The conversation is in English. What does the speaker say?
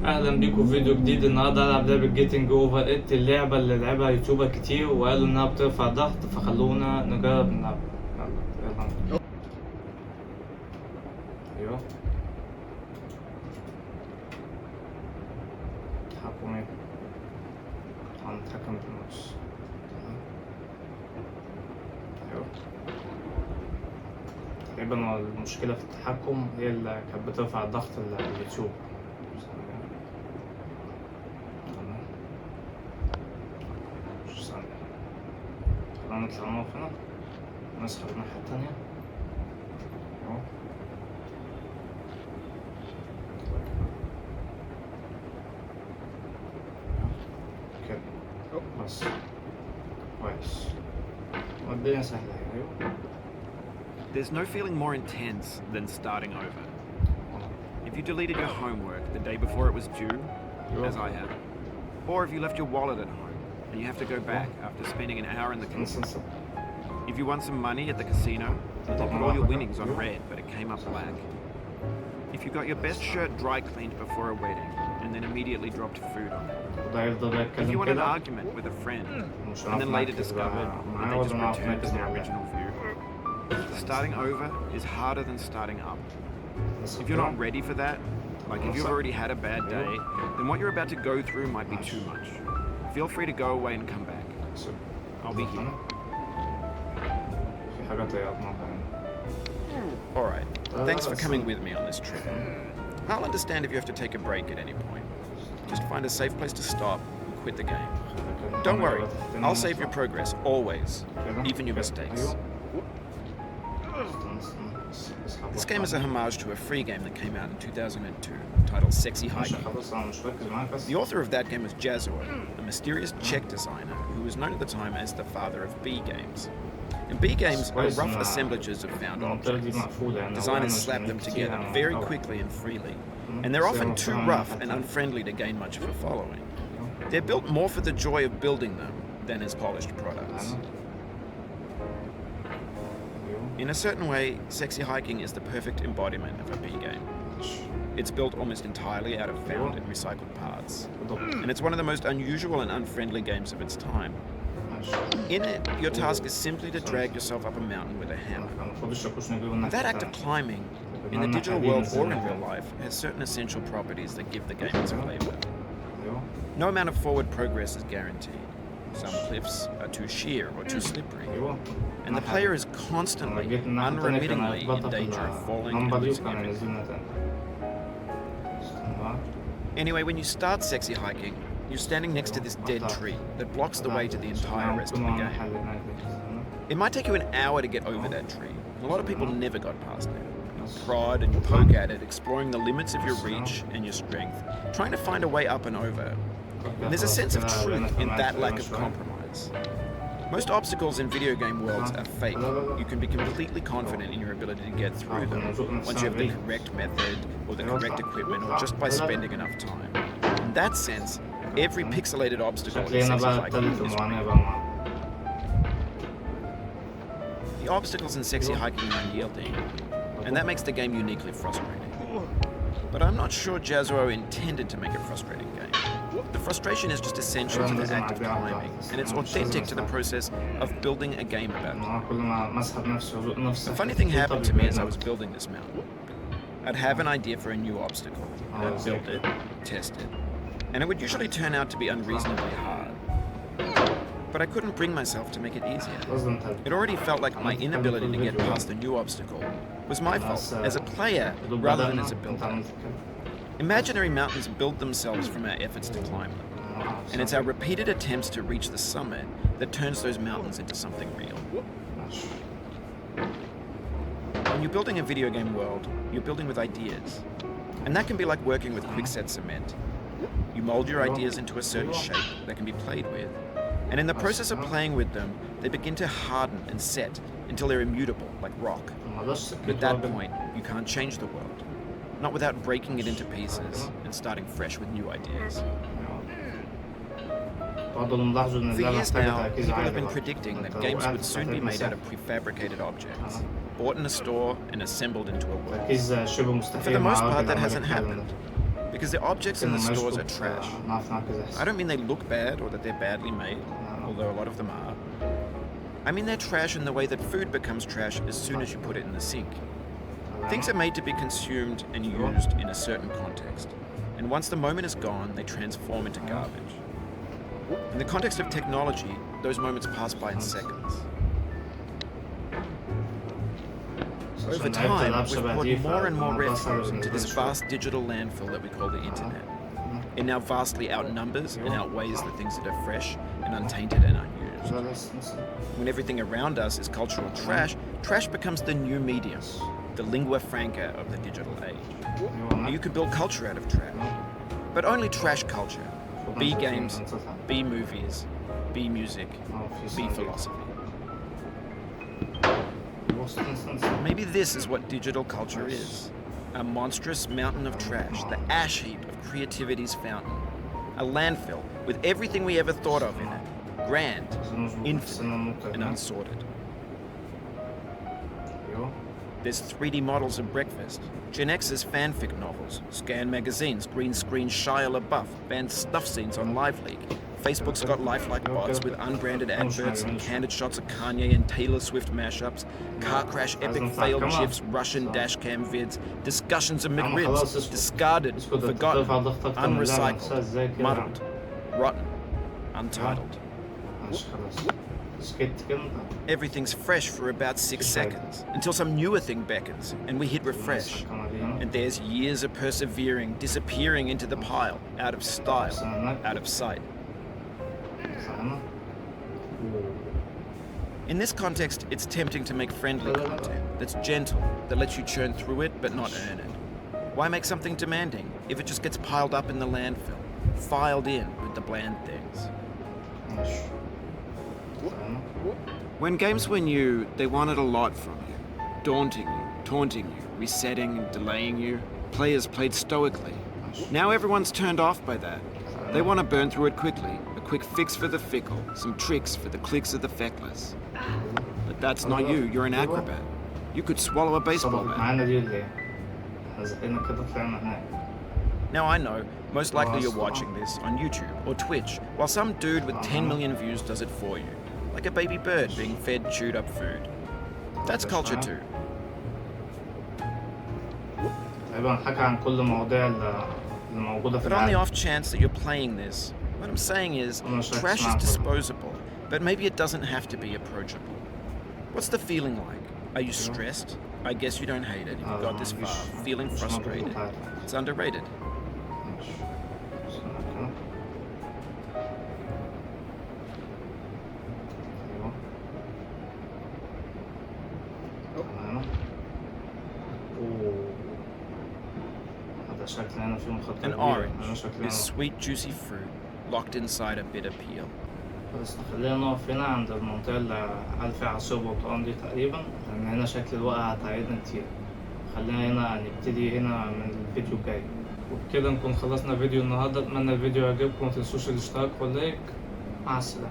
اهلا بيكم في فيديو جديد. النهارده هلعب لعبه جيتنج اوفر ات، اللعبه اللي لعبها يوتيوبر كتير وقالوا انها بترفع ضغط، فخلونا نجرب نلعب. يلا ايوه تحكم ايه؟ هنتحكم بالماوس. ايوه تقريبا المشكله في التحكم هي اللي كانت بترفع الضغط اللي على اليوتيوب. خلينا نطلع نقف هنا نسحب الناحية التانية اهو كده بس كويس والدنيا سهلة ايوه. There's no feeling more intense than starting over. If you deleted your homework the day before it was due, as I have, or if you left your wallet at home and you have to go back after spending an hour in the kitchen. If you won some money at the casino, you put all your winnings on red, but it came up black. If you got your best shirt dry cleaned before a wedding and then immediately dropped food on it. If you won an argument with a friend and then later discovered that they just returned to their original view. Starting over is harder than starting up. If you're not ready for that, like if you've already had a bad day, then what you're about to go through might be too much. Feel free to go away and come back. I'll be here. Alright, thanks for coming with me on this trip. I'll understand if you have to take a break at any point. Just find a safe place to stop and quit the game. Don't worry, I'll save your progress, always, even your mistakes. This game is a homage to a free game that came out in 2002, titled Sexy Hiking. The author of that game was Jazzuo, a mysterious Czech designer who was known at the time as the father of B games. And B games are rough assemblages of found objects. Designers slap them together very quickly and freely, and they're often too rough and unfriendly to gain much of a following. They're built more for the joy of building them than as polished products. In a certain way, Sexy Hiking is the perfect embodiment of a B game. It's built almost entirely out of found and recycled parts, and it's one of the most unusual and unfriendly games of its time. In it, your task is simply to drag yourself up a mountain with a hammer. That act of climbing, in the digital world or in real life, has certain essential properties that give the game its flavor. No amount of forward progress is guaranteed. Some cliffs are too sheer or too slippery, and the player is constantly, unremittingly in danger of falling and losing everything. Anyway, when you start Sexy Hiking, you're standing next to this dead tree that blocks the way to the entire rest of the game. It might take you an hour to get over that tree, and a lot of people never got past it. You prod and you poke at it, exploring the limits of your reach and your strength, trying to find a way up and over. And there's a sense of truth in that lack of compromise. Most obstacles in video game worlds are fake. You can be completely confident in your ability to get through them once you have the correct method or the correct equipment or just by spending enough time. In that sense, every pixelated obstacle in Sexy Hiking is real. The obstacles in Sexy Hiking are unyielding, and that makes the game uniquely frustrating. But I'm not sure Jazzuo intended to make a frustrating game. The frustration is just essential to the act of climbing, and it's authentic to the process of building a game about it. A funny thing happened to me as I was building this mountain. I'd have an idea for a new obstacle, and I'd build it, test it, and it would usually turn out to be unreasonably hard. But I couldn't bring myself to make it easier. It already felt like my inability to get past the new obstacle was my fault as a player rather than as a builder. Imaginary mountains build themselves from our efforts to climb them, and it's our repeated attempts to reach the summit that turns those mountains into something real. When you're building a video game world, you're building with ideas, and that can be like working with quickset cement. You mold your ideas into a certain shape that can be played with, and in the process of playing with them, they begin to harden and set until they're immutable, like rock. At that point, you can't change the world. Not without breaking it into pieces and starting fresh with new ideas. For years now, people have been predicting that games would soon be made out of prefabricated objects, bought in a store and assembled into a world. For the most part, that hasn't happened, Because the objects in the stores are trash. نعرف نركز أحسن. I don't mean they look bad or that they're badly made, although a lot of them are. I mean they're trash in the way that food becomes trash as soon as you put it in the sink. Things are made to be consumed and used in a certain context. And once the moment is gone, they transform into garbage. In the context of technology, those moments pass by in seconds. Over time, we've poured more and more refuse into this vast digital landfill that we call the internet. It now vastly outnumbers and outweighs the things that are fresh and untainted and unused. When everything around us is cultural trash, trash becomes the new medium, the lingua franca of the digital age. You can build culture out of trash, but only trash culture. B games, B movies, B music, B philosophy. Maybe this is what digital culture is. A monstrous mountain of trash, the ash heap of creativity's fountain. A landfill with everything we ever thought of in it. Grand, infinite, and unsorted. There's 3D models of breakfast, Gen X's fanfic novels, Scan magazines, green screen Shia LaBeouf, banned snuff scenes on LiveLeak. Facebook's got lifelike bots with unbranded adverts and candid shots of Kanye and Taylor Swift mashups, car crash epic failed gifs, Russian dashcam vids, discussions of McRibs, discarded, forgotten, unrecycled, muddled, rotten, untitled. Everything's fresh for about 6 seconds, until some newer thing beckons, and we hit refresh. And there's years of persevering disappearing into the pile, out of style, out of sight. In this context, it's tempting to make friendly content that's gentle, that lets you churn through it but not earn it. Why make something demanding if it just gets piled up in the landfill, filed in with the bland things? When games were new, they wanted a lot from you. Daunting you, taunting you, resetting and delaying you. Players played stoically. Now everyone's turned off by that. They want to burn through it quickly. A quick fix for the fickle, some tricks for the clicks of the feckless. But that's not you, you're an acrobat. You could swallow a baseball bat. Now I know, most likely you're watching this on YouTube or Twitch, while some dude with 10 million views does it for you. Like a baby bird being fed chewed up food. That's culture too. But on the off chance that you're playing this, what I'm saying is, trash is disposable, but maybe it doesn't have to be approachable. What's the feeling like? Are you stressed? I guess you don't hate it if you got this far, feeling frustrated. It's underrated. An orange is sweet juicy fruit locked inside a bitter peel. بس خلينا نقف هنا عند المنطقة اللي قال فيها عصير برتقال دي تقريبا، لأن هنا شكل الوقعة هتعيدنا كتير. خلينا هنا نبتدي هنا من الفيديو الجاي. وبكده نكون خلصنا فيديو النهاردة. أتمنى الفيديو يعجبكم، متنسوش الاشتراك واللايك. مع السلامة.